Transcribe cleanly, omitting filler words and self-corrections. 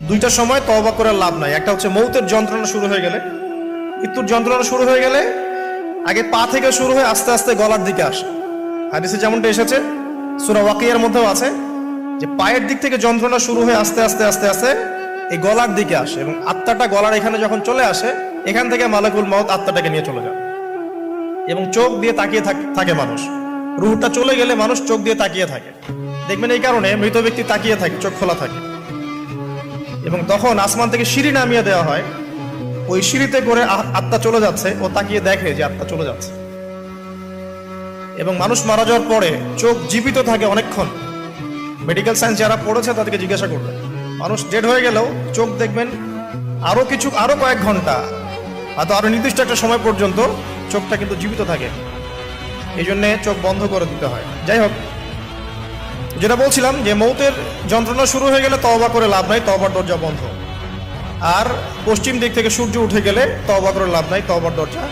দুইটা সময় তওবা করে লাভ নাই। একটা হচ্ছে মৌতের যন্ত্রণা শুরু হয়ে গেলে, মৃত্যুর যন্ত্রণা শুরু হয়ে গেলে আগে পা থেকে শুরু হয়ে আস্তে আস্তে গলার দিকে আসে। হাদিসে যেমনটা এসেছে, সূরা ওয়াকিয়ার মধ্যেও আছে যে পায়ের দিক থেকে যন্ত্রণা শুরু হয়ে আস্তে আস্তে আস্তে আস্তে এই গলার দিকে আসে, এবং আত্মাটা গলার এখানে যখন চলে আসে, এখান থেকে মালাকুল মউত আত্মাটাকে নিয়ে চলে যায়। এবং চোখ দিয়ে তাকিয়ে থাকে মানুষ, রুহটা চলে গেলে মানুষ চোখ দিয়ে তাকিয়ে থাকে। দেখবেন এই কারণে মৃত ব্যক্তি তাকিয়ে থাকে, চোখ খোলা থাকে। এবং তখন আসমান থেকে সিঁড়ি নামিয়ে দেওয়া হয়, ওই সিঁড়িতে করে আত্মা চলে যাচ্ছে, ও তাকিয়ে দেখে যে আত্মা চলে যাচ্ছে। এবং মানুষ মারা যাওয়ার পরে চোখ জীবিত থাকে অনেকক্ষণ। মেডিকেল সায়েন্স যারা পড়েছে তাদেরকে জিজ্ঞাসা করবে, মানুষ ডেড হয়ে গেলেও চোখ দেখবেন আরো কয়েক ঘন্টা, হয়তো আরো নির্দিষ্ট একটা সময় পর্যন্ত চোখটা কিন্তু জীবিত থাকে। এই জন্যে চোখ বন্ধ করে দিতে হয়। যাই হোক, যেটা বলছিলাম যে মৌতের যন্ত্রণা শুরু হয়ে গেলে তওবা করে লাভ নাই, তওবার দরজা বন্ধ। আর পশ্চিম দিক থেকে সূর্য উঠে গেলে তওবা করে লাভ নাই, তওবার দরজা